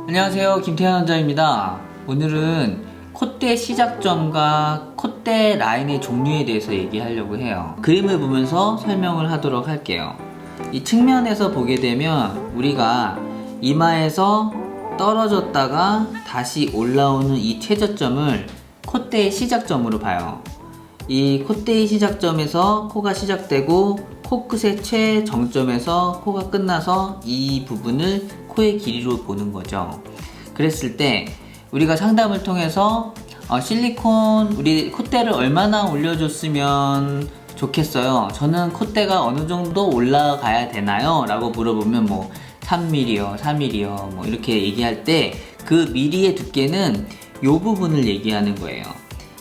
안녕하세요, 김태현 원장입니다. 오늘은 콧대 시작점과 콧대 라인의 종류에 대해서 얘기하려고 해요. 그림을 보면서 설명을 하도록 할게요. 이 측면에서 보게 되면 우리가 이마에서 떨어졌다가 다시 올라오는 이 최저점을 콧대의 시작점으로 봐요. 이 콧대의 시작점에서 코가 시작되고 코끝의 최정점에서 코가 끝나서 이 부분을 코의 길이로 보는 거죠. 그랬을 때 우리가 상담을 통해서 실리콘 우리 콧대를 얼마나 올려줬으면 좋겠어요? 저는 콧대가 어느 정도 올라가야 되나요? 라고 물어보면 3mm요, 4mm요 뭐 이렇게 얘기할 때 그 미리의 두께는 이 부분을 얘기하는 거예요.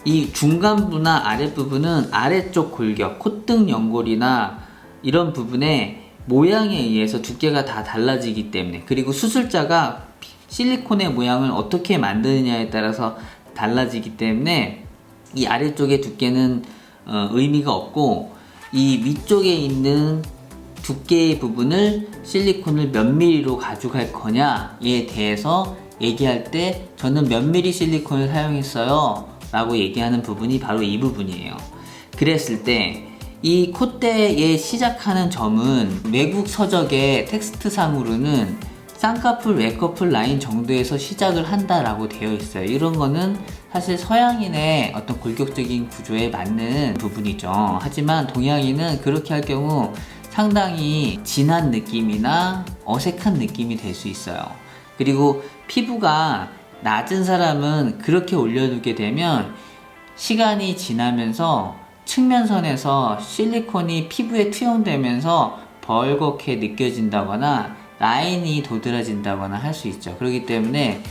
이 중간부나 아랫부분은 아래쪽 골격, 콧등 연골이나 이런 부분의 모양에 의해서 두께가 다 달라지기 때문에, 그리고 수술자가 실리콘의 모양을 어떻게 만드느냐에 따라서 달라지기 때문에 이 아래쪽의 두께는 의미가 없고, 이 위쪽에 있는 두께의 부분을 실리콘을 몇 미리로 가져갈 거냐에 대해서 얘기할 때 저는 몇 미리 실리콘을 사용했어요 라고 얘기하는 부분이 바로 이 부분이에요. 그랬을 때 이 콧대에 시작하는 점은 외국 서적의 텍스트상으로는 쌍꺼풀, 외꺼풀 라인 정도에서 시작을 한다라고 되어 있어요. 이런 거는 사실 서양인의 어떤 골격적인 구조에 맞는 부분이죠. 하지만 동양인은 그렇게 할 경우 상당히 진한 느낌이나 어색한 느낌이 될 수 있어요. 그리고 피부가 낮은 사람은 그렇게 올려두게 되면 시간이 지나면서 측면선에서 실리콘이 피부에 투영되면서 벌겋게 느껴진다거나 라인이 도드라진다거나 할 수 있죠. 그렇기 때문에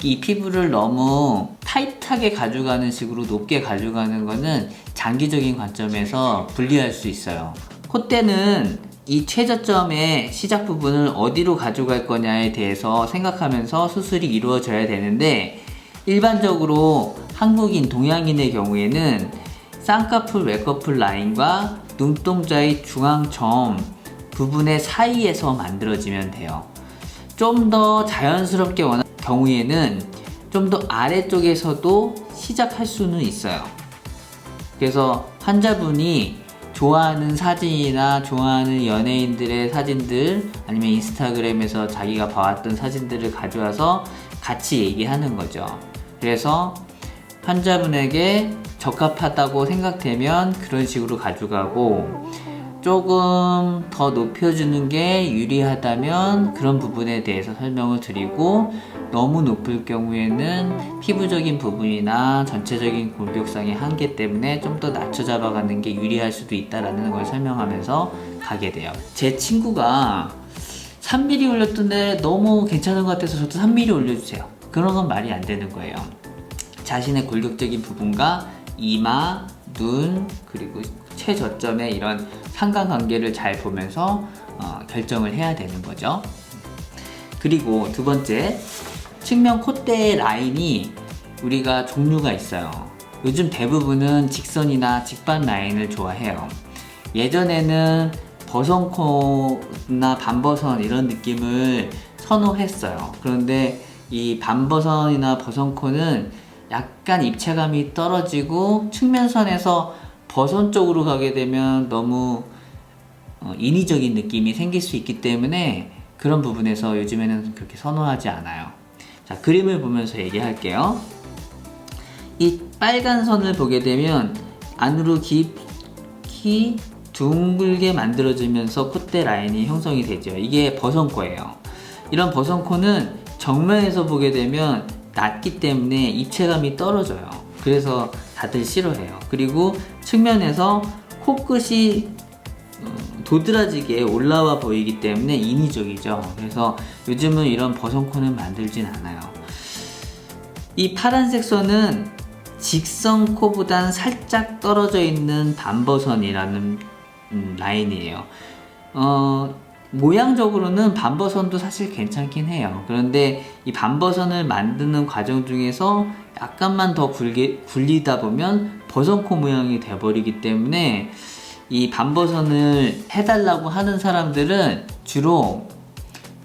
이 피부를 너무 타이트하게 가져가는 식으로 높게 가져가는 거는 장기적인 관점에서 불리할 수 있어요. 콧대는 이 최저점의 시작 부분을 어디로 가져갈 거냐에 대해서 생각하면서 수술이 이루어져야 되는데, 일반적으로 한국인, 동양인의 경우에는 쌍꺼풀, 외꺼풀 라인과 눈동자의 중앙점 부분의 사이에서 만들어지면 돼요. 좀 더 자연스럽게 원하는 경우에는 좀 더 아래쪽에서도 시작할 수는 있어요. 그래서 환자분이 좋아하는 사진이나 좋아하는 연예인들의 사진들, 아니면 인스타그램에서 자기가 봐왔던 사진들을 가져와서 같이 얘기하는 거죠. 그래서 환자분에게 적합하다고 생각되면 그런 식으로 가져가고, 조금 더 높여주는 게 유리하다면 그런 부분에 대해서 설명을 드리고, 너무 높을 경우에는 피부적인 부분이나 전체적인 골격상의 한계 때문에 좀 더 낮춰 잡아가는 게 유리할 수도 있다라는 걸 설명하면서 가게 돼요. 제 친구가 3mm 올렸던데 너무 괜찮은 것 같아서 저도 3mm 올려주세요. 그런 건 말이 안 되는 거예요. 자신의 골격적인 부분과 이마, 눈, 그리고 최저점의 이런 상관관계를 잘 보면서 결정을 해야 되는 거죠. 그리고 두 번째, 측면 콧대의 라인이 우리가 종류가 있어요. 요즘 대부분은 직선이나 직반 라인을 좋아해요. 예전에는 버선코나 반버선 이런 느낌을 선호했어요. 그런데 이 반버선이나 버선코는 약간 입체감이 떨어지고 측면선에서 버선 쪽으로 가게 되면 너무 인위적인 느낌이 생길 수 있기 때문에 그런 부분에서 요즘에는 그렇게 선호하지 않아요. 자, 그림을 보면서 얘기할게요. 이 빨간 선을 보게 되면 안으로 깊이 둥글게 만들어지면서 콧대 라인이 형성이 되죠. 이게 버선코예요. 이런 버선코는 정면에서 보게 되면 낮기 때문에 입체감이 떨어져요. 그래서 다들 싫어해요. 그리고 측면에서 코끝이 도드라지게 올라와 보이기 때문에 인위적이죠. 그래서 요즘은 이런 버선코는 만들진 않아요. 이 파란색 선은 직선 코보단 살짝 떨어져 있는 반버선이라는 라인이에요. 모양적으로는 반버선도 사실 괜찮긴 해요. 그런데 이 반버선을 만드는 과정 중에서 약간만 더 굴리다 보면 버선코 모양이 돼버리기 때문에 이 반버선을 해달라고 하는 사람들은 주로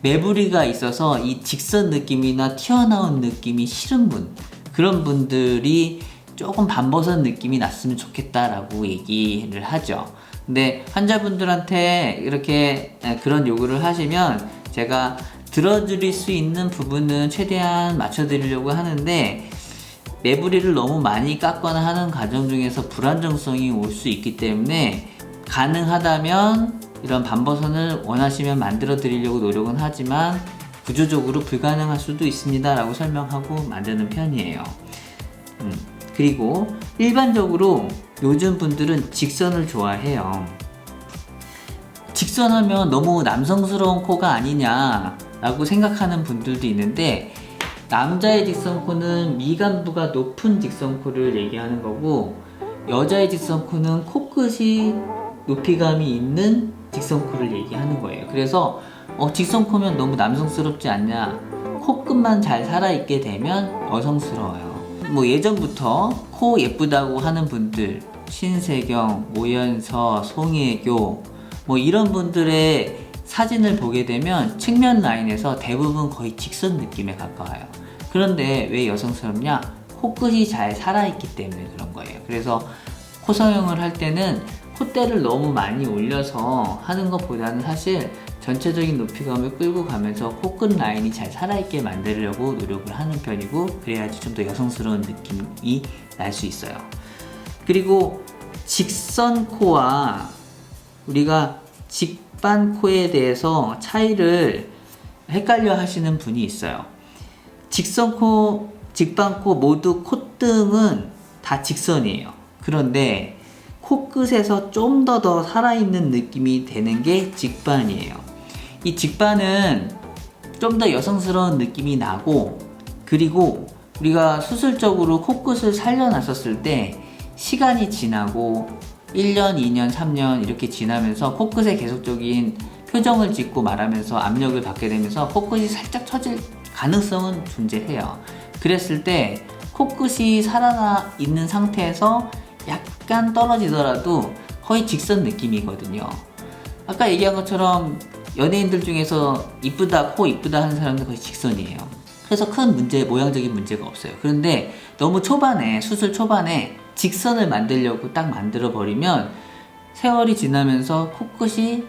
매부리가 있어서 이 직선 느낌이나 튀어나온 느낌이 싫은 분, 그런 분들이 조금 반버섯 느낌이 났으면 좋겠다라고 얘기를 하죠. 근데 환자분들한테 이렇게 그런 요구를 하시면 제가 들어드릴 수 있는 부분은 최대한 맞춰드리려고 하는데, 매부리를 너무 많이 깎거나 하는 과정 중에서 불안정성이 올 수 있기 때문에 가능하다면 이런 반버선을 원하시면 만들어 드리려고 노력은 하지만 구조적으로 불가능할 수도 있습니다 라고 설명하고 만드는 편이에요. 그리고 일반적으로 요즘 분들은 직선을 좋아해요. 직선하면 너무 남성스러운 코가 아니냐 라고 생각하는 분들도 있는데, 남자의 직선코는 미간부가 높은 직선코를 얘기하는 거고, 여자의 직선코는 코끝이 높이감이 있는 직선코를 얘기하는 거예요. 그래서 직선코면 너무 남성스럽지 않냐, 코끝만 잘 살아있게 되면 여성스러워요. 뭐 예전부터 코 예쁘다고 하는 분들, 신세경, 오연서, 송혜교 뭐 이런 분들의 사진을 보게 되면 측면 라인에서 대부분 거의 직선 느낌에 가까워요. 그런데 왜 여성스럽냐? 코끝이 잘 살아있기 때문에 그런 거예요. 그래서 코 성형을 할 때는 콧대를 너무 많이 올려서 하는 것보다는 사실 전체적인 높이감을 끌고 가면서 코끝 라인이 잘 살아있게 만들려고 노력을 하는 편이고, 그래야지 좀 더 여성스러운 느낌이 날 수 있어요. 그리고 직선 코와 우리가 직반 코에 대해서 차이를 헷갈려 하시는 분이 있어요. 직선 코, 직반 코 모두 콧등은 다 직선이에요. 그런데 코끝에서 좀 더 살아있는 느낌이 되는 게 직반이에요. 이 직반은 좀 더 여성스러운 느낌이 나고, 그리고 우리가 수술적으로 코끝을 살려놨었을 때 시간이 지나고 1년, 2년, 3년 이렇게 지나면서 코끝에 계속적인 표정을 짓고 말하면서 압력을 받게 되면서 코끝이 살짝 처질 가능성은 존재해요. 그랬을 때 코끝이 살아나 있는 상태에서 약간 떨어지더라도 거의 직선 느낌이거든요. 아까 얘기한 것처럼 연예인들 중에서 이쁘다, 코 이쁘다 하는 사람들 거의 직선이에요. 그래서 큰 문제, 모양적인 문제가 없어요. 그런데 너무 초반에, 수술 초반에 직선을 만들려고 딱 만들어 버리면 세월이 지나면서 코끝이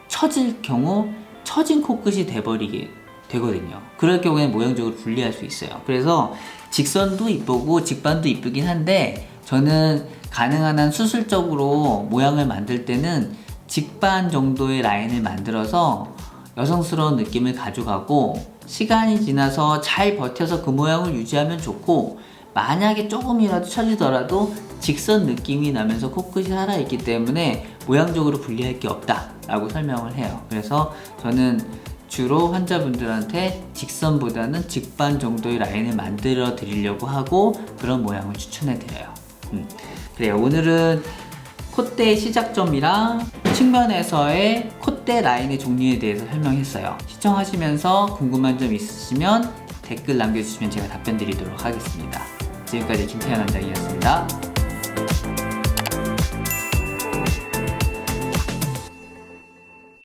처질 경우 처진 코끝이 돼버리게 되거든요. 그럴 경우에는 모양적으로 불리할 수 있어요. 그래서 직선도 이쁘고 직반도 이쁘긴 한데, 저는 가능한 한 수술적으로 모양을 만들 때는 직반 정도의 라인을 만들어서 여성스러운 느낌을 가져가고, 시간이 지나서 잘 버텨서 그 모양을 유지하면 좋고, 만약에 조금이라도 처지더라도 직선 느낌이 나면서 코끝이 살아있기 때문에 모양적으로 불리할 게 없다 라고 설명을 해요. 그래서 저는 주로 환자분들한테 직선보다는 직반 정도의 라인을 만들어 드리려고 하고 그런 모양을 추천해 드려요. 그래요. 오늘은 콧대의 시작점이랑 측면에서의 콧대 라인의 종류에 대해서 설명했어요. 시청하시면서 궁금한 점 있으시면 댓글 남겨주시면 제가 답변 드리도록 하겠습니다. 지금까지 김태현 원장이었습니다.